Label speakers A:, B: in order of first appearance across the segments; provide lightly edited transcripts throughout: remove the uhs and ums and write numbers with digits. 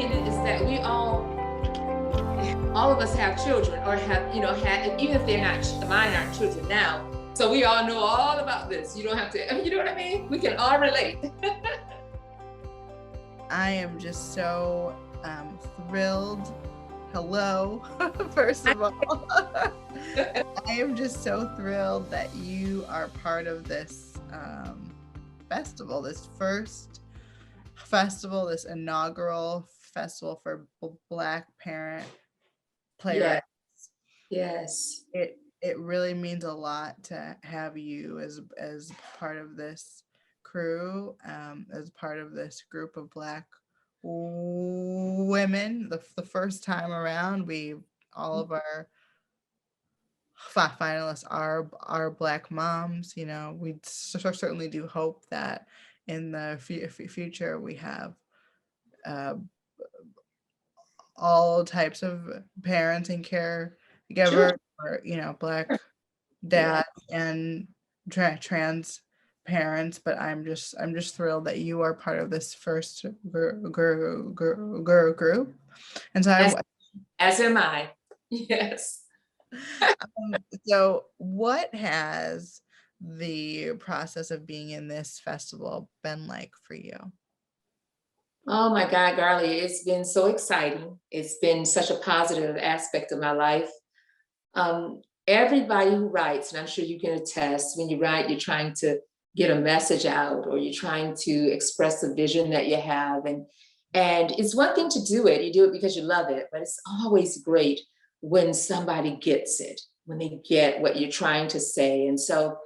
A: mean is that we all of us have children, or have, had, even if they're not, mine aren't children now. So we all know all about this. You don't have to, you know what I mean? We can all relate.
B: I am just so thrilled. Hello, first of all. I am just so thrilled that you are part of this festival, this first festival, this inaugural festival for Black Parent Playwrights.
A: Yes.
B: It really means a lot to have you as part of this crew, as part of this group of Black women. The first time around, all of our finalists are Black moms. We certainly do hope that in the future we have all types of parents and caregivers, or Black dads and trans parents. But I'm just thrilled that you are part of this first group, and so
A: as am I. Yes.
B: So what has the process of being in this festival been like for you?
A: Oh my God, Garlia, it's been so exciting. It's been such a positive aspect of my life. Everybody who writes, and I'm sure you can attest, when you write, you're trying to get a message out, or you're trying to express the vision that you have. And it's one thing to do it. You do it because you love it, but it's always great when somebody gets it, when they get what you're trying to say. And so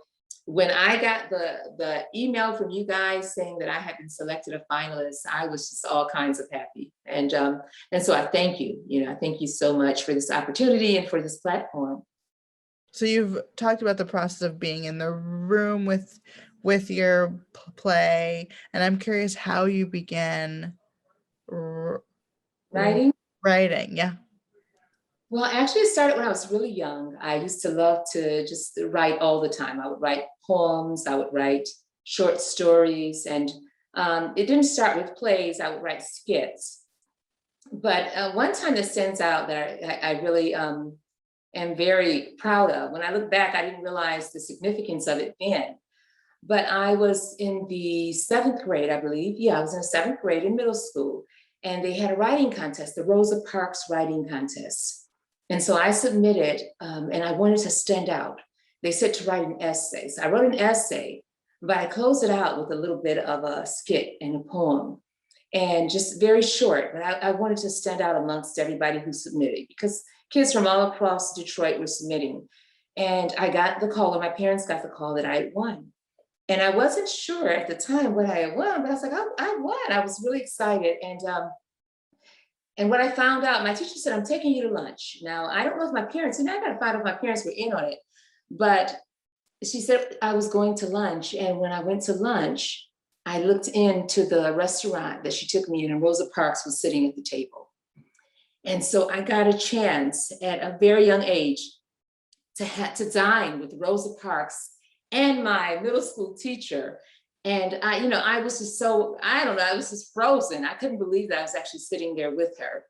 A: when I got the email from you guys saying that I had been selected a finalist, I was just all kinds of happy. And so I thank you. I thank you so much for this opportunity and for this platform.
B: So you've talked about the process of being in the room with your play, and I'm curious how you began
A: writing.
B: Yeah.
A: Well, actually, it started when I was really young. I used to love to just write all the time. I would write poems, I would write short stories, and it didn't start with plays. I would write skits. But one time that stands out that I really am very proud of, when I look back, I didn't realize the significance of it then. But I was in the 7th grade, I believe. Yeah, I was in the 7th grade in middle school, and they had a writing contest, the Rosa Parks writing contest. And so I submitted, and I wanted to stand out. They said to write an essay. So I wrote an essay, but I closed it out with a little bit of a skit and a poem, and just very short. But I wanted to stand out amongst everybody who submitted, because kids from all across Detroit were submitting. And I got the call, or my parents got the call, that I had won. And I wasn't sure at the time what I had won, but I was like, I won. I was really excited. And when I found out, my teacher said, I'm taking you to lunch. Now, I don't know if my parents, I got to find out if my parents were in on it, but she said I was going to lunch. And when I went to lunch, I looked into the restaurant that she took me in, and Rosa Parks was sitting at the table. And so I got a chance at a very young age to dine with Rosa Parks and my middle school teacher. And I was just I was just frozen. I couldn't believe that I was actually sitting there with her.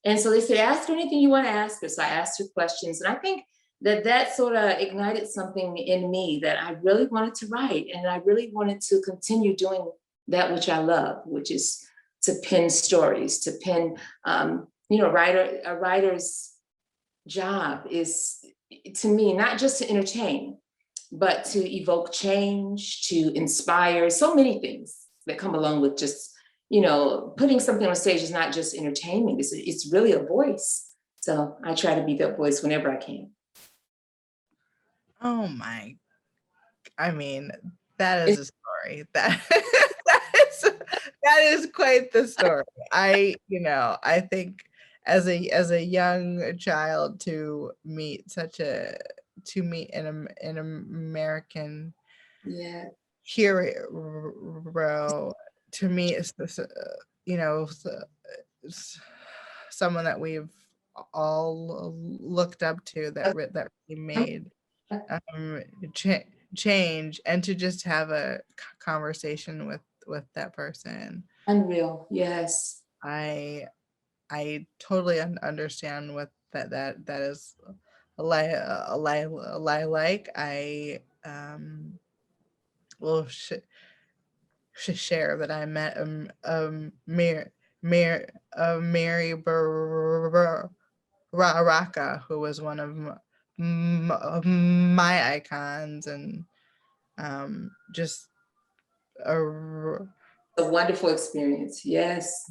A: And so they said, ask her anything you want to ask her. So I asked her questions. And I think that sort of ignited something in me, that I really wanted to write. And I really wanted to continue doing that which I love, which is to pen stories, to pen, a writer's job is, to me, not just to entertain, but to evoke change, to inspire, so many things that come along with just, putting something on stage is not just entertainment, it's really a voice. So I try to be that voice whenever I can.
B: Oh my, that is a story. That is quite the story. I think as a young child to meet an American hero, to me is this, someone that we've all looked up to, that really made change, and to just have a conversation with that person.
A: Unreal. Yes.
B: I totally understand what that is like. I will share that I met Mary Baraka, who was one of of my icons, and just a
A: A wonderful experience. Yes.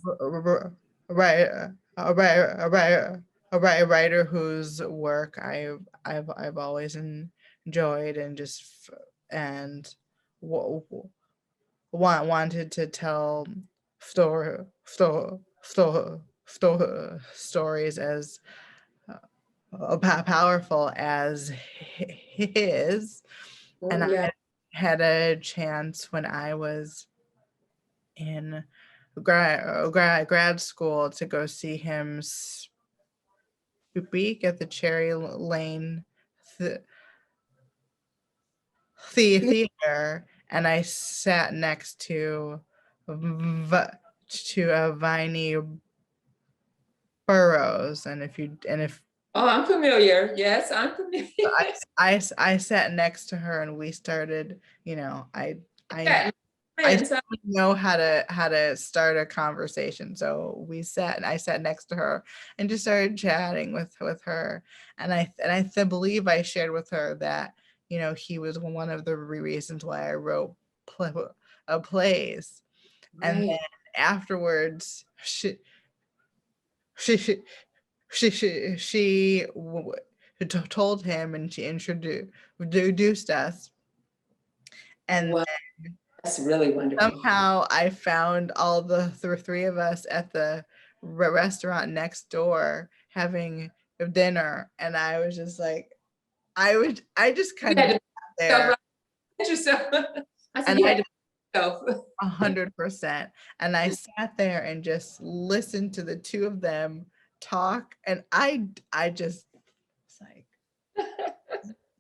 B: right a writer a writer whose work I've always enjoyed, and just and wanted to tell story stories as powerful as his. And
A: Oh,
B: I
A: yeah.
B: had a chance when I was in grad school to go see him speak at the Cherry Lane theater, and I sat next to Viney Burrows, and if
A: Oh, I'm familiar. Yes, I'm familiar.
B: I sat next to her, and we started, I
A: Yeah,
B: I
A: friends.
B: certainly know how to start a conversation. So I sat next to her and just started chatting with her. And I believe I shared with her that, he was one of the reasons why I wrote plays. And then
A: Right.
B: afterwards, she she she told him, and she introduced us. And
A: Wow. That's really wonderful.
B: somehow I found all the three of us at the restaurant next door having dinner, and I was just like, I just
A: You
B: kind of
A: had
B: sat
A: to yourself,
B: there,
A: right? Yourself. I said,
B: and
A: you
B: I
A: had
B: just
A: to yourself.
B: 100%, and I sat there and just listened to the two of them talk, and I just was like,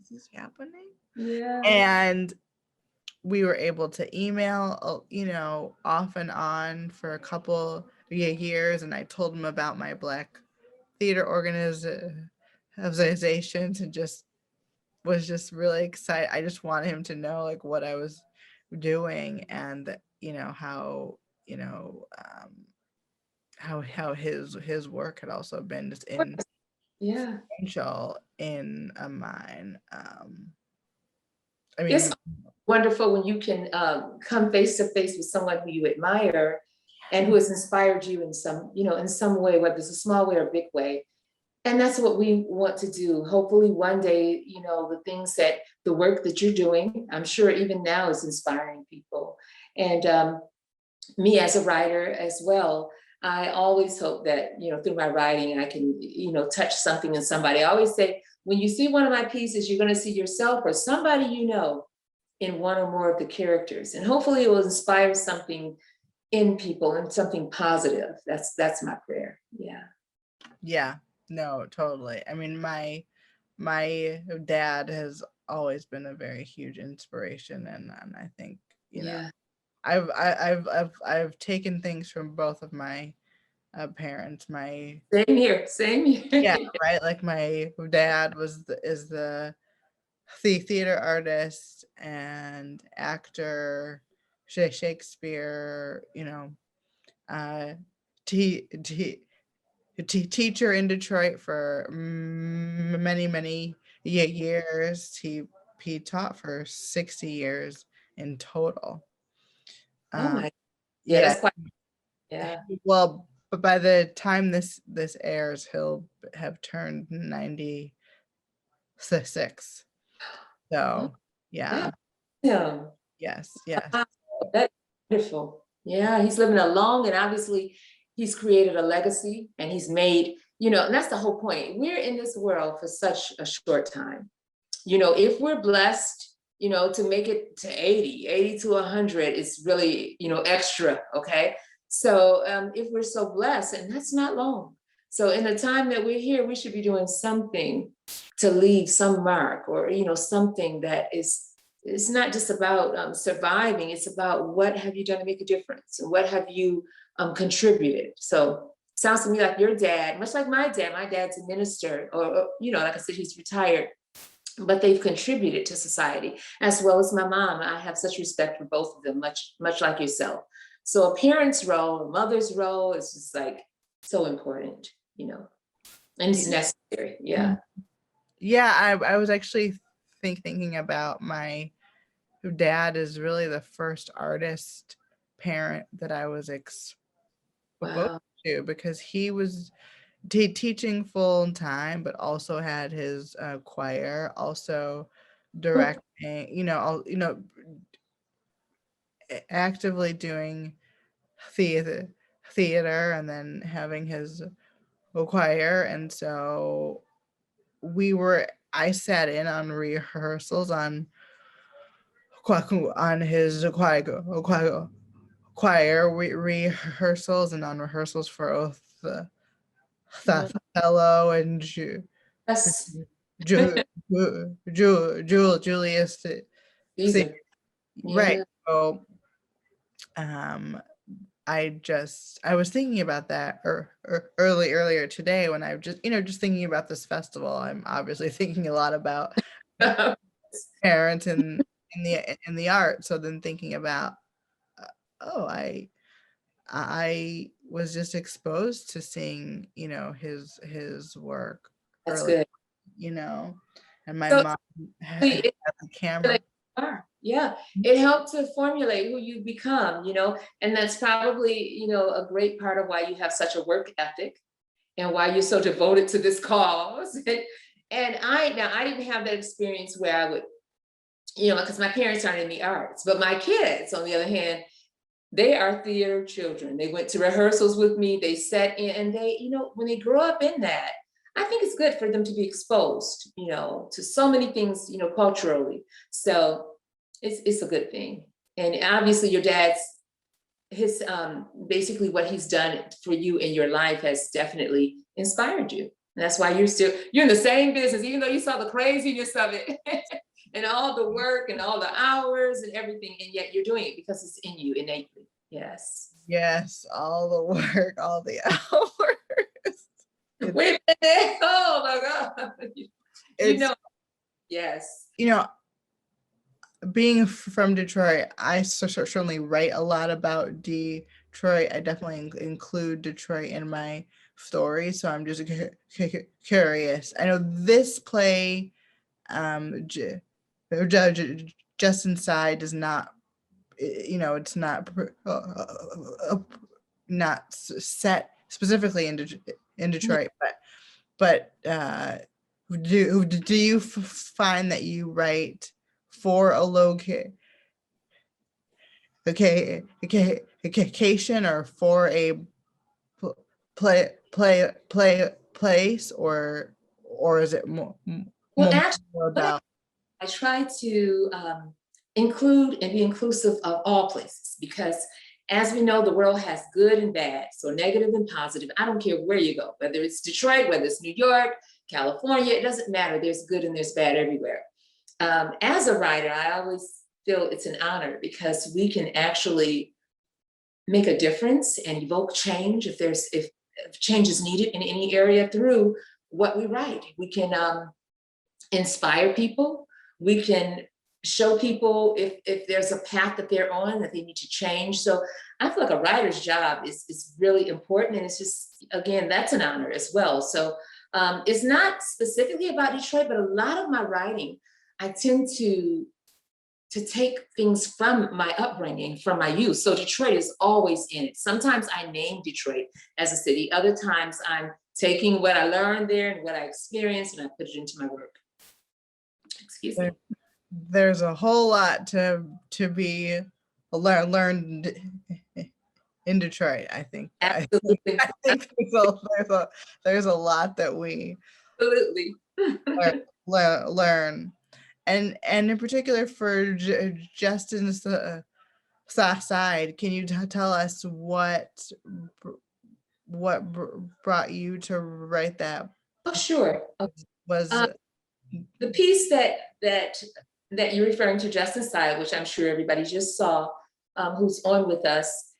B: is this happening?
A: Yeah.
B: And we were able to email, off and on for a couple years. And I told him about my Black theater organizations, and just was just really excited. I just wanted him to know like what I was doing, and how, how his work had also been just
A: Yeah.
B: influential in mine. I
A: It's
B: mean,
A: wonderful when you can come face to face with someone who you admire and who has inspired you in some, in some way, whether it's a small way or a big way. And that's what we want to do. Hopefully one day, the work that you're doing, I'm sure even now is inspiring people. And me as a writer as well, I always hope that, through my writing, I can, touch something in somebody. I always say, when you see one of my pieces, you're going to see yourself or somebody in one or more of the characters. And hopefully it will inspire something in people and something positive. That's my prayer. Yeah.
B: yeah, no, totally. I mean, my dad has always been a very huge inspiration, and I think,
A: Yeah.
B: I've taken things from both of my parents. My
A: Same here. Same
B: Yeah,
A: here.
B: right. Like my dad is the theater artist and actor, Shakespeare. Uh, teacher in Detroit for many years. He taught for 60 years in total.
A: Oh
B: Um,
A: my. Yeah,
B: yeah.
A: that's quite. Yeah.
B: Well, but by the time this airs, he'll have turned 96.
A: Oh,
B: So
A: yeah.
B: yeah,
A: Yeah.
B: yes.
A: Wow, that's wonderful. Yeah, he's living a long, and obviously he's created a legacy, and he's made, and that's the whole point. We're in this world for such a short time. If we're blessed, to make it to 80 to 100 is really, extra. Okay. So if we're so blessed, and that's not long. So in the time that we're here, we should be doing something to leave some mark, or, something that is, it's not just about surviving. It's about what have you done to make a difference, and what have you contributed. So sounds to me like your dad, much like my dad. My dad's a minister, or like I said, he's retired, but they've contributed to society, as well as my mom. I have such respect for both of them, much like yourself. So a parent's role, a mother's role is just like so important, and it's necessary. Yeah.
B: Yeah, I was actually thinking about my dad is really the first artist parent that I was exposed
A: Wow.
B: to, because he was teaching full time, but also had his choir, also directing, actively doing theater, and then having his choir. And so I sat in on rehearsals on his choir rehearsals, and on rehearsals for both Othello and
A: Yes.
B: Julius.
A: Caesar.
B: Right.
A: Yeah.
B: So I was thinking about that earlier today, when I just thinking about this festival. I'm obviously thinking a lot about parents in the art. So then thinking about, I was just exposed to seeing, his work
A: That's
B: early,
A: good.
B: and my
A: So
B: mom had
A: it,
B: a camera.
A: yeah, it helped to formulate who you become, and that's probably, a great part of why you have such a work ethic and why you're so devoted to this cause. And I didn't have that experience where I would, because my parents aren't in the arts, but my kids, on the other hand, they are theater children. They went to rehearsals with me. They sat in, and they, when they grow up in that, I think it's good for them to be exposed, to so many things, culturally. So it's a good thing. And obviously your dad's, his basically what he's done for you in your life has definitely inspired you. And that's why you're in the same business, even though you saw the craziness of it and all the work and all the hours and everything, and yet you're doing it because it's in you innately. Yes.
B: Yes, all the work, all the hours.
A: Wait a minute. Oh my God. Yes.
B: Being from Detroit, I certainly write a lot about Detroit. I definitely include Detroit in my story. So I'm just curious. I know this play, Just Inside, does not, it's not set specifically in Detroit, but do you find that you write for a location or for a place, or is it more
A: Well, actually,
B: about?
A: I try to include and be inclusive of all places, because as we know, the world has good and bad, so negative and positive. I don't care where you go, whether it's Detroit, whether it's New York, California, it doesn't matter. There's good and there's bad everywhere. As a writer, I always feel it's an honor, because we can actually make a difference and evoke change if change is needed in any area through what we write. We can inspire people. We can show people if there's a path that they're on that they need to change. So I feel like a writer's job is really important, and it's just, again, that's an honor as well. So it's not specifically about Detroit, but a lot of my writing, I tend to take things from my upbringing, from my youth. So Detroit is always in it. Sometimes I name Detroit as a city. Other times I'm taking what I learned there and what I experienced, and I put it into my work. Excuse me.
B: There's a whole lot to be learned in Detroit, I think.
A: Absolutely.
B: I think there's a lot that we
A: Absolutely.
B: learn. And in particular for Justin's side, can you tell us what brought you to write that?
A: Oh, sure.
B: Was
A: the piece that you're referring to, Justin's side, which I'm sure everybody just saw, who's on with us,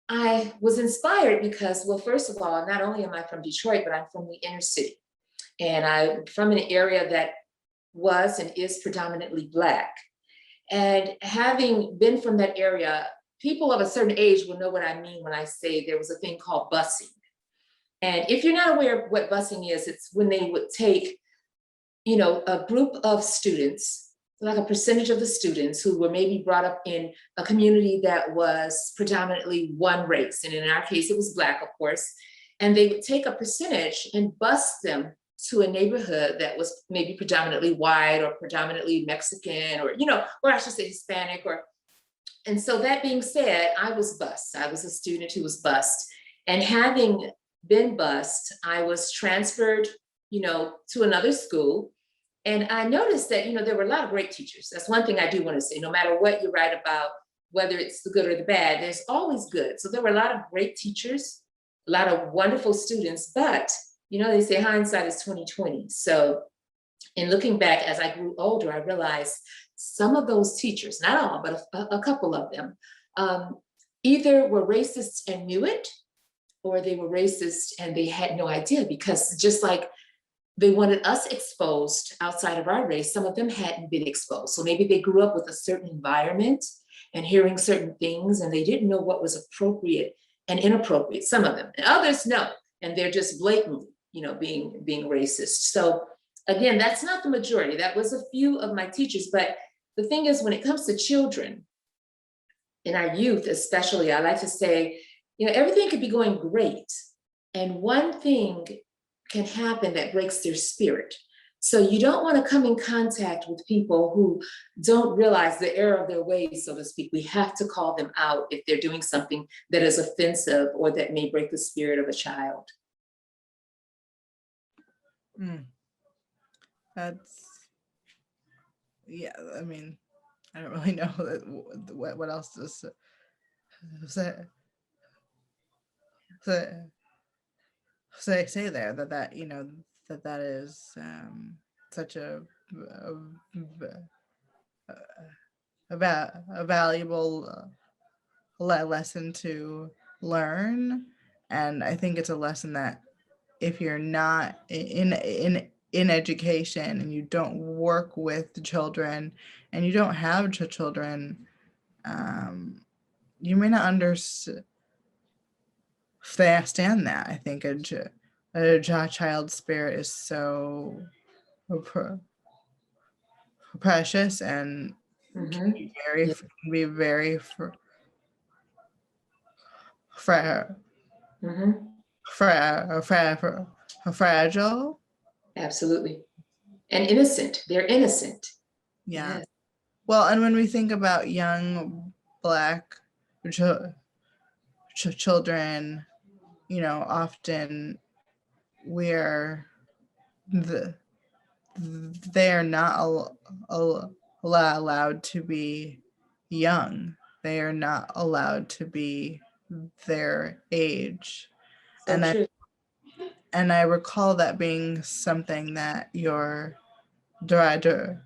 A: I was inspired because, well, first of all, not only am I from Detroit, but I'm from the inner city. And I'm from an area that was and is predominantly Black. And having been from that area, people of a certain age will know what I mean when I say there was a thing called busing. And if you're not aware of what busing is, it's when they would take, a group of students, like a percentage of the students who were maybe brought up in a community that was predominantly one race. And in our case, it was Black, of course. And they would take a percentage and bus them to a neighborhood that was maybe predominantly white or predominantly Mexican, or I should say Hispanic. And so that being said, I was bused. I was a student who was bused. And having been bused, I was transferred, to another school. And I noticed that, there were a lot of great teachers. That's one thing I do want to say. No matter what you write about, whether it's the good or the bad, there's always good. So there were a lot of great teachers, a lot of wonderful students, but they say hindsight is 20/20. So in looking back as I grew older, I realized some of those teachers, not all, but a couple of them, either were racist and knew it, or they were racist and they had no idea, because just like they wanted us exposed outside of our race, some of them hadn't been exposed. So maybe they grew up with a certain environment and hearing certain things, and they didn't know what was appropriate and inappropriate, some of them. And others know, and they're just blatantly, being racist. So again, that's not the majority. That was a few of my teachers. But the thing is, when it comes to children, in our youth especially, I like to say, everything could be going great, and one thing can happen that breaks their spirit. So you don't want to come in contact with people who don't realize the error of their ways, so to speak. We have to call them out if they're doing something that is offensive or that may break the spirit of a child.
B: Yeah, I mean, I don't really know what else to say there, that is such a valuable lesson to learn. And I think it's a lesson that if you're not in education and you don't work with children and you don't have children, you may not understand that. I think a child's spirit is so precious and can be very fragile.
A: Absolutely. And innocent. They're innocent.
B: Yeah. Yes. Well, and when we think about young Black children, often they are not allowed to be young. They are not allowed to be their age. So true. And I recall that being something that your director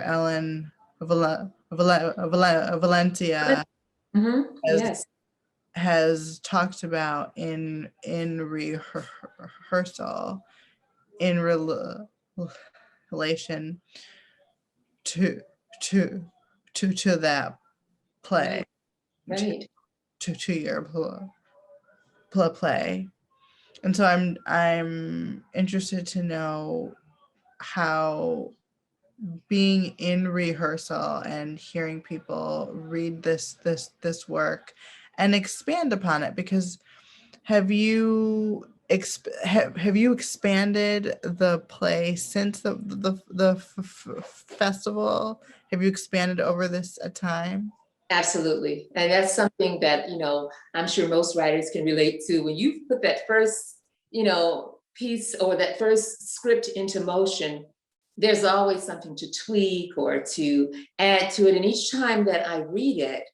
B: Ellen Valencia has talked about in rehearsal in relation to that play,
A: right.
B: to your play. And so I'm interested to know how being in rehearsal and hearing people read this work and expand upon it, because have you expanded the play since the festival? Have you expanded over this time?
A: Absolutely. And that's something that, I'm sure most writers can relate to. When you put that first, piece or that first script into motion, there's always something to tweak or to add to it. And each time that I read it,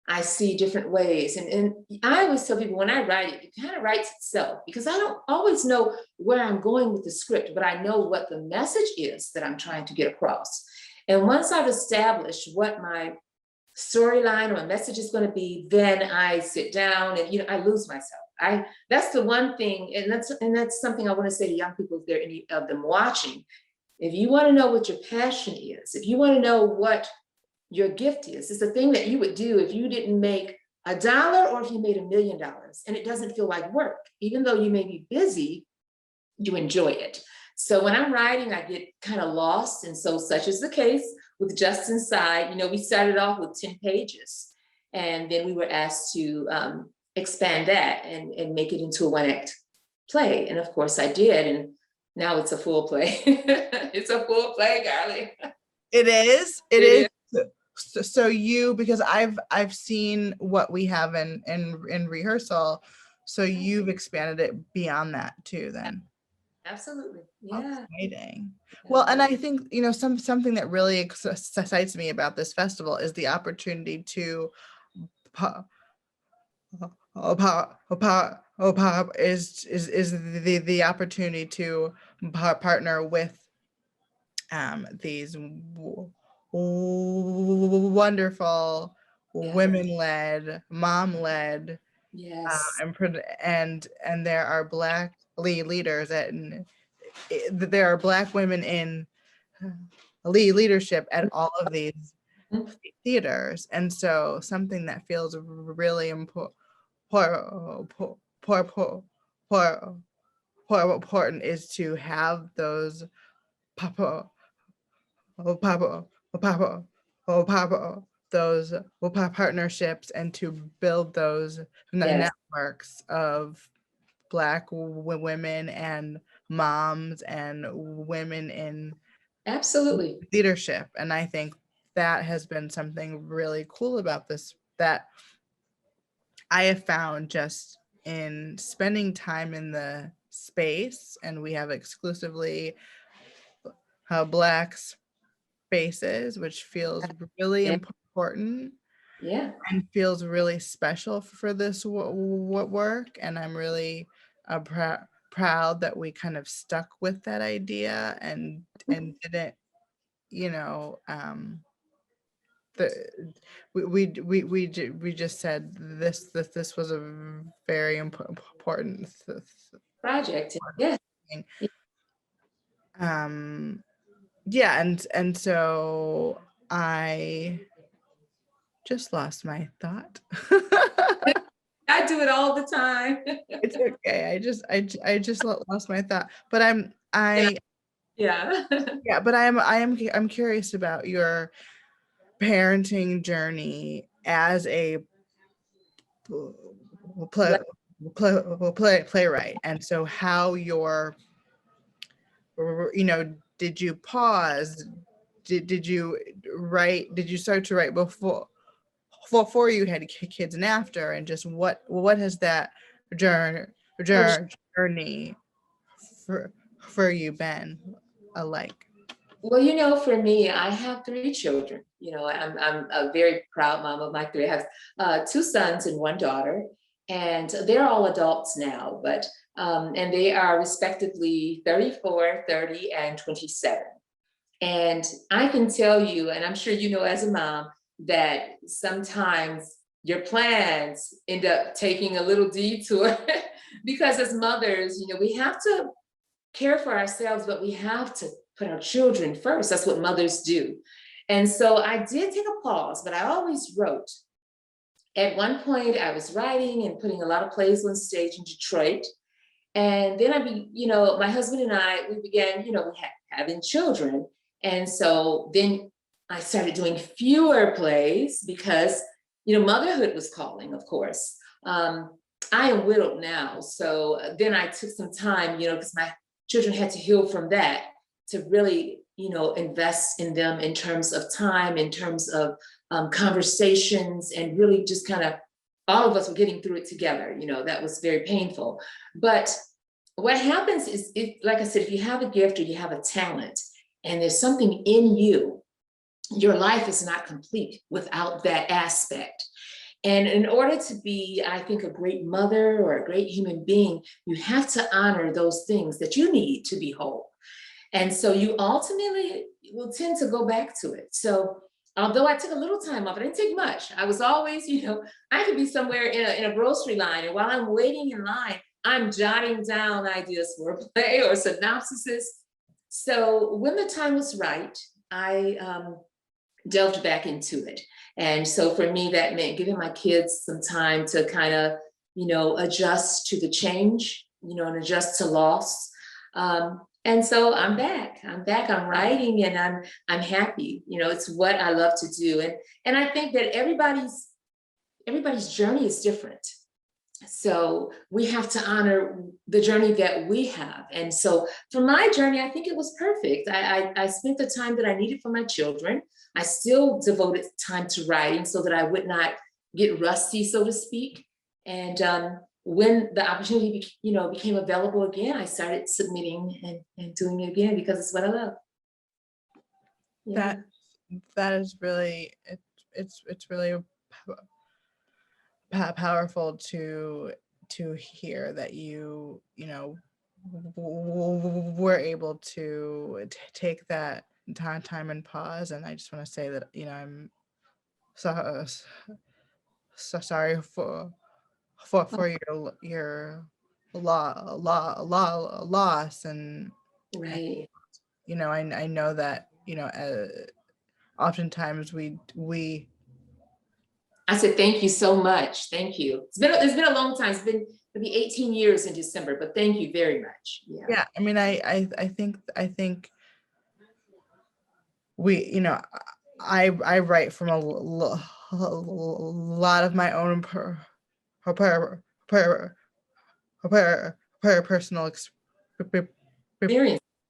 A: I see different ways. And I always tell people, when I write it, it kind of writes itself, because I don't always know where I'm going with the script, but I know what the message is that I'm trying to get across. And once I've established what my storyline or a message is going to be, then I sit down and, I lose myself. That's the one thing, and that's something I want to say to young people, if there are any of them watching. If you want to know what your passion is, if you want to know what your gift is, it's the thing that you would do if you didn't make $1 or if you made $1 million and it doesn't feel like work. Even though you may be busy, you enjoy it. So when I'm writing, I get kind of lost. And so such is the case with Just Inside. We started off with 10 pages and then we were asked to expand that and make it into a 1-act play. And of course I did. And now it's a full play. It's a full play, Garlia.
B: It is. It is. So you, because I've seen what we have in rehearsal, so you've expanded it beyond that too then.
A: Absolutely. Yeah.
B: Exciting. Well, and I think, something that really excites me about this festival is the opportunity to is the opportunity to partner with these wonderful women-led, mom-led,
A: yes,
B: and there are Black leaders and there are Black women in leadership at all of these theaters, and so something that feels really important is to have those those partnerships and to build those networks of Black women and moms and women in
A: absolutely
B: leadership. And I think that has been something really cool about this that I have found just in spending time in the space, and we have exclusively Black spaces, which feels really important and feels really special for this work. And I'm really proud that we kind of stuck with that idea and didn't, we just said this was a very important
A: project. Yeah.
B: Yeah, and so I just lost my thought.
A: I do it all the time.
B: It's okay. I just lost my thought. But I'm curious about your parenting journey as a playwright, and so how did you pause? Did you write? Did you start to write before you had kids and after? And just what has that journey for you been like?
A: Well, for me, I have 3 children. I'm a very proud mom of my 3. I have 2 sons and 1 daughter, and they're all adults now, but and they are respectively 34, 30, and 27. And I can tell you, and I'm sure as a mom, that sometimes your plans end up taking a little detour because as mothers, we have to care for ourselves, but we have to put our children first. That's what mothers do. And so I did take a pause, but I always wrote. At one point, I was writing and putting a lot of plays on stage in Detroit. And then my husband and I, we began, having children. And so then I started doing fewer plays because, motherhood was calling, of course. I am widowed now. So then I took some time, because my children had to heal from that, to really, invest in them in terms of time, in terms of conversations, and really just kind of, all of us were getting through it together. That was very painful. But what happens is, like I said, if you have a gift or you have a talent and there's something in you, your life is not complete without that aspect. And in order to be, I think, a great mother or a great human being, you have to honor those things that you need to be whole. And so you ultimately will tend to go back to it. So although I took a little time off, I didn't take much. I was always, I could be somewhere in a grocery line, and while I'm waiting in line, I'm jotting down ideas for a play or synopsises. So when the time was right, I delved back into it. And so for me, that meant giving my kids some time to kind of, adjust to the change, and adjust to loss. And so I'm back. I'm writing, and I'm happy. It's what I love to do. And I think that everybody's journey is different. So we have to honor the journey that we have. And so for my journey, I think it was perfect. I spent the time that I needed for my children. I still devoted time to writing so that I would not get rusty, so to speak. And when the opportunity, became available again, I started submitting and doing it again because it's what I love.
B: Yeah. That is really, it's really powerful to hear that you were able to take that time and pause. And I just want to say that I'm so sorry for your loss. And
A: Right.
B: I know that oftentimes we
A: I said, thank you so much. Thank you. It's been a long time. It'll be 18 years in December, but thank you very much.
B: Yeah. I mean, I think we, I write from a lot of my own personal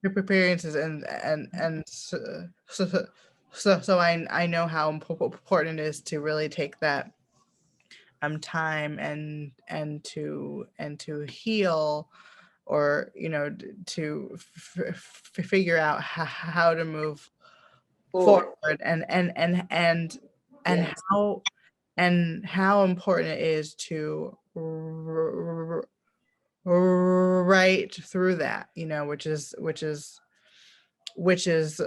B: experiences, and so I know how important it is to really take that time and to heal, or to figure out how to move forward, and
A: Yes.
B: how important it is to right through that, which is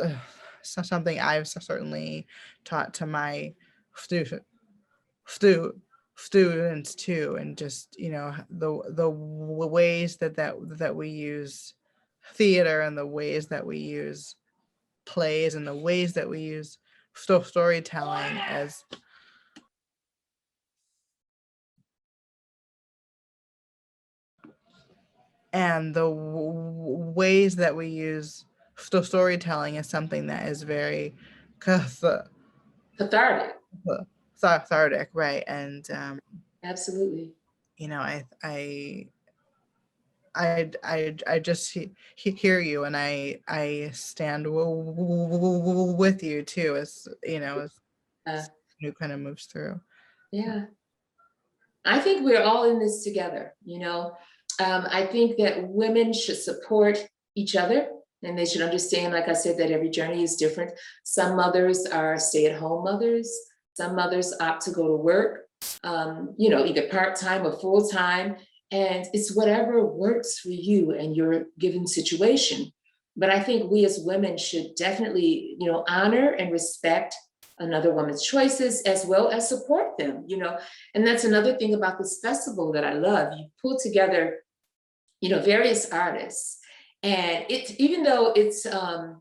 B: something I've certainly taught to my students too. And just the ways that we use theater, and the ways that we use plays, and the ways that we use storytelling and the ways that we use storytelling is something that is very
A: Cathartic.
B: cathartic, right? And
A: Absolutely.
B: I just hear you, and I stand with you too, as as new kind of moves through.
A: Yeah. I think we're all in this together. I think that women should support each other, and they should understand, like I said, that every journey is different. Some mothers are stay-at-home mothers. Some mothers opt to go to work, either part-time or full-time. And it's whatever works for you and your given situation. But I think we as women should definitely, honor and respect another woman's choices, as well as support them. And that's another thing about this festival that I love. You pull together, various artists, and even though it's a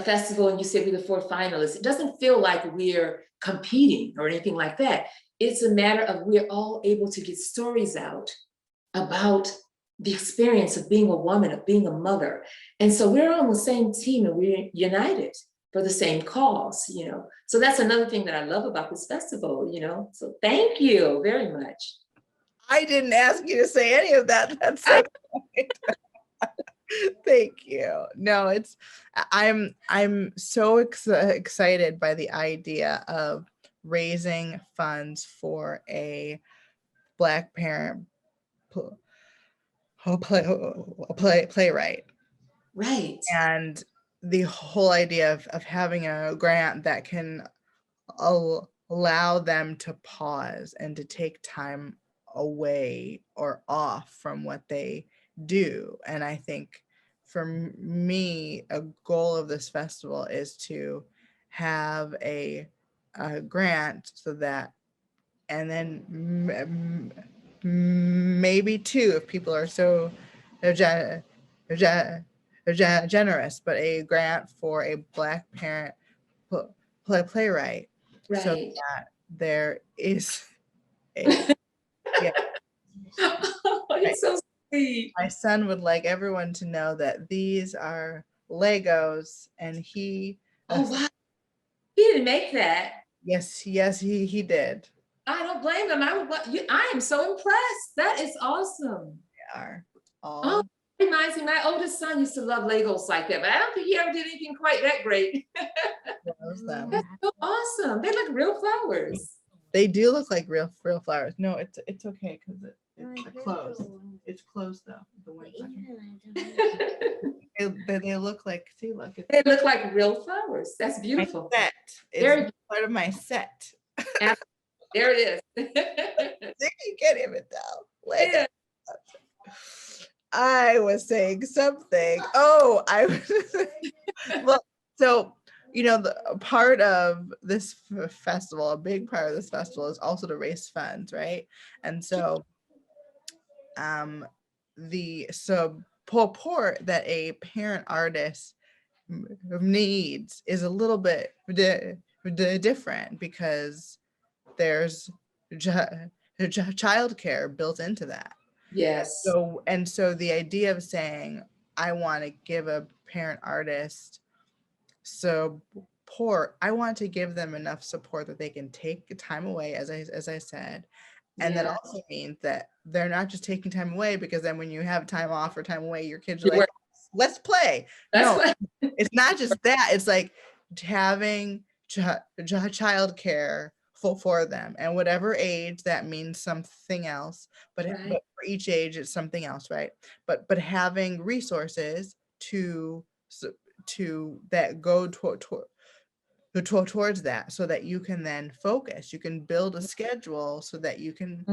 A: festival and you say we're the 4 finalists, it doesn't feel like we're competing or anything like that. It's a matter of we're all able to get stories out about the experience of being a woman, of being a mother. And so we're on the same team, and we're united for the same cause. So that's another thing that I love about this festival. So thank you very much.
B: I didn't ask you to say any of that. That's so thank you. No, I'm so excited by the idea of raising funds for a Black parent playwright.
A: Right.
B: And the whole idea of having a grant that can allow them to pause and to take time away or off from what they do. And I think for me, a goal of this festival is to have a grant so that, and then maybe two if people are so generous, but a grant for a Black Parent Playwright, so
A: Right.
B: that there is a, yeah.
A: Oh, you're so sweet.
B: My son would like everyone to know that these are Legos, and he,
A: Oh, wow. He didn't make that.
B: yes, he did.
A: I don't blame him. I am so impressed. That is awesome.
B: They are
A: Oh,
B: all
A: reminds me, my oldest son used to love Legos like that, but I don't think he ever did anything quite that great.
B: loves them.
A: That's so awesome. They look real flowers.
B: They do look like real flowers. No, it's okay because it's closed. It's closed though. The one they look like, see, look, it's
A: They look like real flowers. That's beautiful.
B: set.
A: Very
B: It's part of my set.
A: There it is.
B: You can't even tell.
A: Yeah.
B: I was saying something. Oh, I was well, so the part of this festival, a big part of this festival is also to raise funds, right? And so the support that a parent artist needs is a little bit different because there's childcare built into that.
A: Yes.
B: So the idea of saying, I want to give a parent artist support, I want to give them enough support that they can take time away, as I said. And that also means that they're not just taking time away, because then when you have time off or time away, your kids are like, let's play. No, it's not just that. It's like having childcare for them, and whatever age that means something else, but for each age it's something else, right? But having resources to that go towards that, so that you can then focus, you can build a schedule so that you can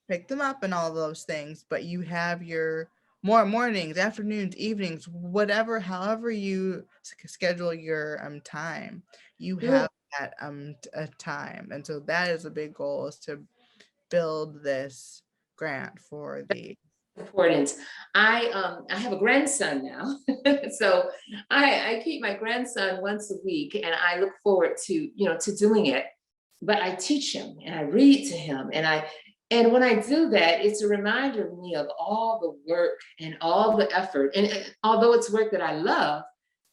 B: pick them up and all those things, but you have your mornings, afternoons, evenings, whatever, however you schedule your time, you have that time. And so that is a big goal, is to build this grant for the
A: important. I have a grandson now, so I keep my grandson once a week, and I look forward to to doing it. But I teach him and I read to him, and when I do that, it's a reminder to me of all the work and all the effort. And although it's work that I love,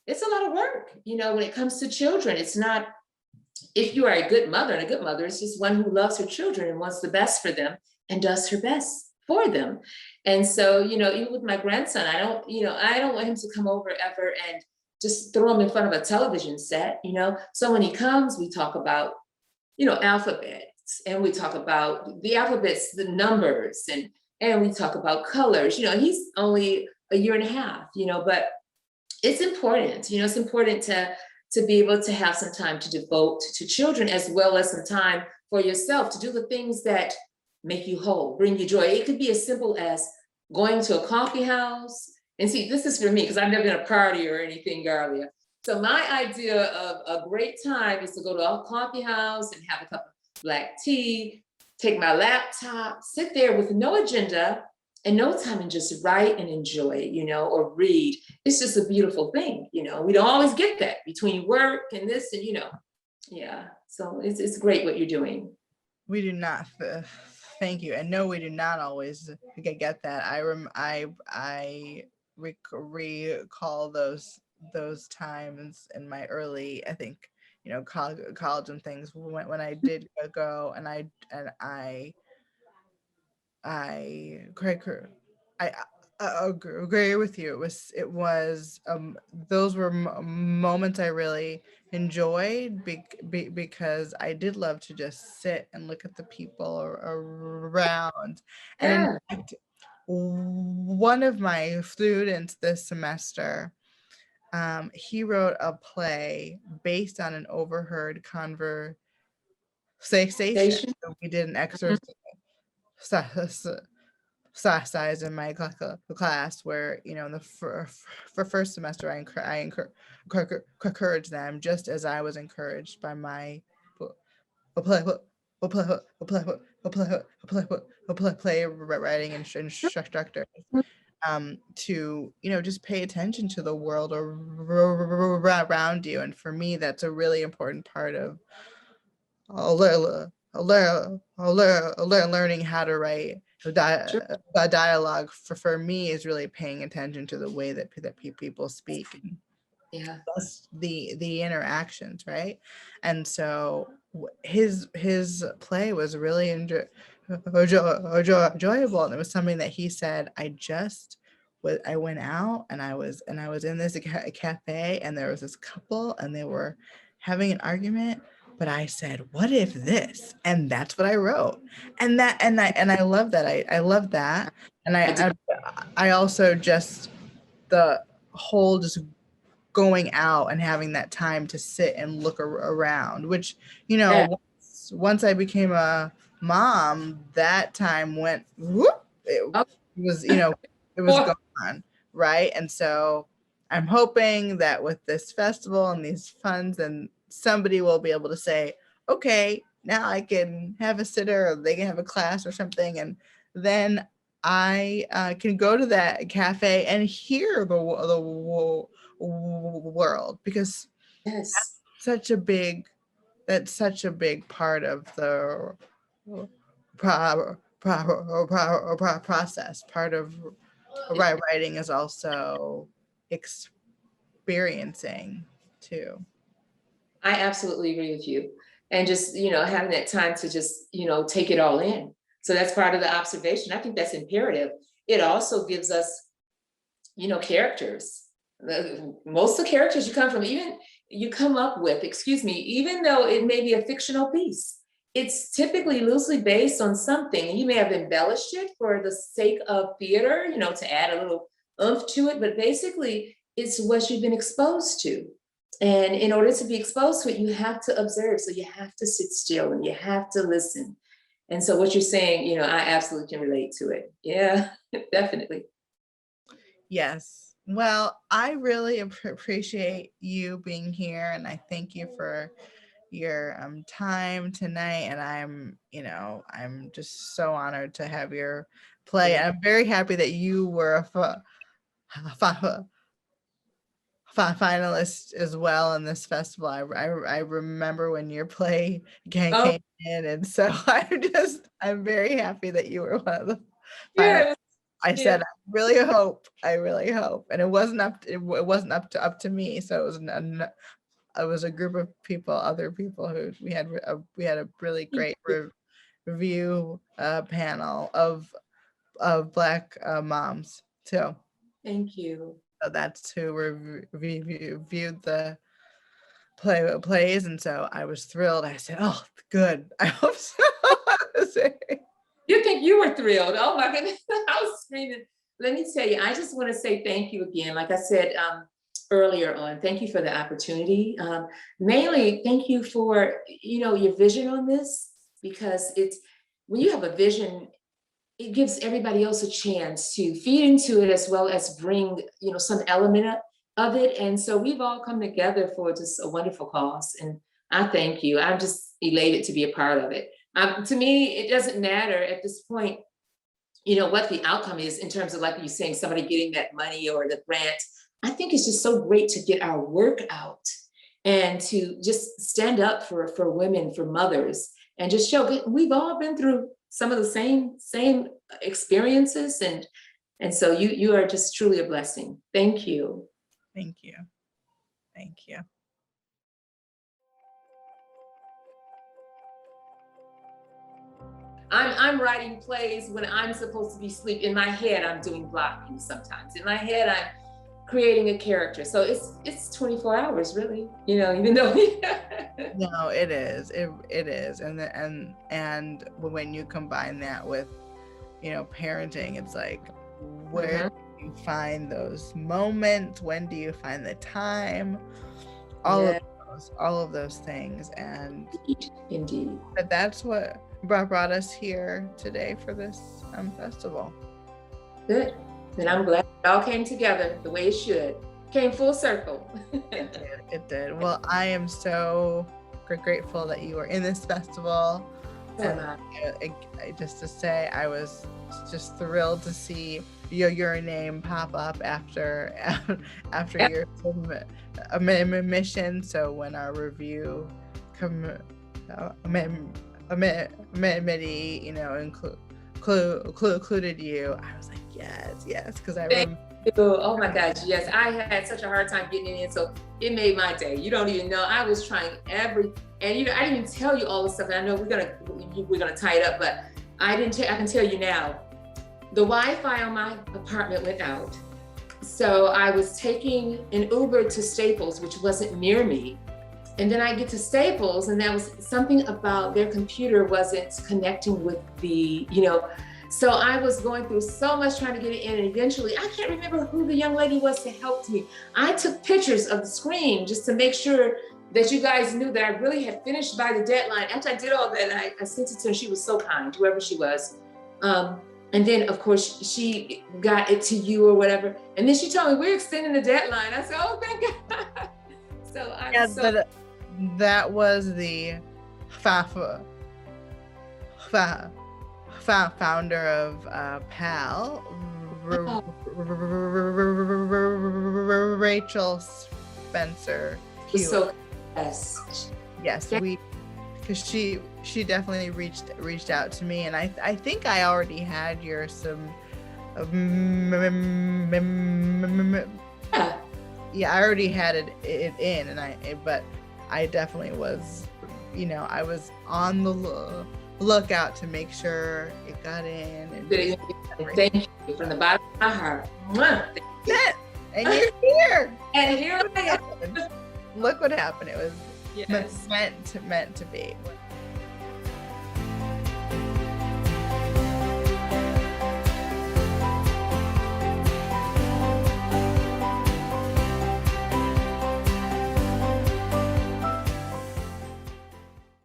A: it's a lot of work. When it comes to children, it's not. If you are a good mother, and a good mother is just one who loves her children and wants the best for them and does her best for them. And so, even with my grandson, I don't want him to come over ever and just throw him in front of a television set. So when he comes, we talk about, alphabets, and we talk about the alphabets, the numbers, and we talk about colors. He's only a year and a half, but it's important. It's important to be able to have some time to devote to children, as well as some time for yourself to do the things that make you whole, bring you joy. It could be as simple as going to a coffee house. And see, this is for me, because I've never been a party or anything, Garlia. So my idea of a great time is to go to a coffee house and have a cup of black tea, take my laptop, sit there with no agenda and no time, and just write and enjoy, or read. It's just a beautiful thing. We don't always get that between work and this and, yeah. So it's great what you're doing.
B: We do not. Thank you. And no, we do not always get that. I recall those times in my early, I think, college and things, when I did go, and I agree with you. It was those were moments I really enjoyed, because I did love to just sit and look at the people around. And in fact, one of my students this semester, he wrote a play based on an overheard conversation. So we did an exercise in my class, where in the for first semester I encouraged them, just as I was encouraged by my playwriting instructor to just pay attention to the world around you. And for me, that's a really important part of learning how to write a dialogue. For me is really paying attention to the way that people speak.
A: Yeah.
B: The interactions, right? And so his play was really enjoyable, and it was something that he said, I went out and I was in this cafe, and there was this couple and they were having an argument, but I said, what if this? And that's what I wrote. And I love that. I love that. And I also just the whole just going out and having that time to sit and look around, which, once I became a mom, that time went whoop, it was, it was gone, right? And so I'm hoping that with this festival and these funds, and somebody will be able to say, okay, now I can have a sitter, or they can have a class or something, and then I can go to that cafe and hear the world, because
A: Yes.
B: that's such a big part of the process. Part of writing is also experiencing too.
A: I absolutely agree with you. And just, having that time to just, take it all in. So that's part of the observation. I think that's imperative. It also gives us, characters. Most of the characters you come up with, even though it may be a fictional piece, it's typically loosely based on something. And you may have embellished it for the sake of theater, to add a little oomph to it, but basically it's what you've been exposed to. And in order to be exposed to it, you have to observe. So you have to sit still and you have to listen. And so what you're saying, I absolutely can relate to it. Yeah, definitely.
B: Yes. Well, I really appreciate you being here, and I thank you for your time tonight. And I'm just so honored to have your play. I'm very happy that you were a finalist as well in this festival. I remember when your play came in, and so I'm very happy that you were one of the finalists. I said, I really hope, and it wasn't up to me. So it was a group of people, other people who we had a really great review panel of Black moms too.
A: Thank you.
B: So that's who reviewed the plays, and so I was thrilled. I said, "Oh, good. I hope so."
A: You think you were thrilled? Oh my goodness, I was screaming. Let me tell you, I just want to say thank you again. Like I said earlier on, thank you for the opportunity. Mainly, thank you for your vision on this, because it's when you have a vision, it gives everybody else a chance to feed into it, as well as bring some element of it. And so we've all come together for just a wonderful cause, and I thank you. I'm just elated to be a part of it. To me, it doesn't matter at this point, what the outcome is in terms of, like you saying, somebody getting that money or the grant. I think it's just so great to get our work out and to just stand up for women, for mothers, and just show we've all been through some of the same experiences, and so you are just truly a blessing. Thank you.
B: Thank you. Thank you.
A: I'm writing plays when I'm supposed to be asleep. In my head, I'm doing blocking sometimes. In my head, I'm creating a character. So it's 24 hours, really. Even though
B: No, it is. It is. And when you combine that with, parenting, it's like, where do you find those moments? When do you find the time? All of those things. And
A: indeed.
B: That's what brought us here today for this festival.
A: Good. And I'm glad it all came together the way it should. Came full circle.
B: It did. Well, I am so grateful that you were in this festival.
A: So
B: And
A: am
B: just to say, I was just thrilled to see your name pop up after your mission. So when our review committee, included you, I was like, yes, because I remember.
A: Oh my gosh, yes. I had such a hard time getting in, so it made my day. You don't even know. I was trying and I didn't even tell you all the stuff. And I know we're gonna tie it up, but I can tell you now. The Wi-Fi on my apartment went out. So I was taking an Uber to Staples, which wasn't near me. And then I get to Staples, and that was something about their computer wasn't connecting with the, so I was going through so much trying to get it in, and eventually, I can't remember who the young lady was that helped me. I took pictures of the screen just to make sure that you guys knew that I really had finished by the deadline. After I did all that, I sent it to her. She was so kind, whoever she was. And then, of course, she got it to you or whatever. And then she told me, we're extending the deadline. I said, oh, thank God. So
B: that was the founder of PAAL, Rachel Spencer.
A: So
B: yes, because she definitely reached out to me, and I think I already had your I already had it in, but I definitely was, I was on the lookout to make sure it got in. And
A: thank you from the bottom of my heart.
B: And you're here.
A: And here I am.
B: Look what happened. It was
A: yes.
B: meant to be.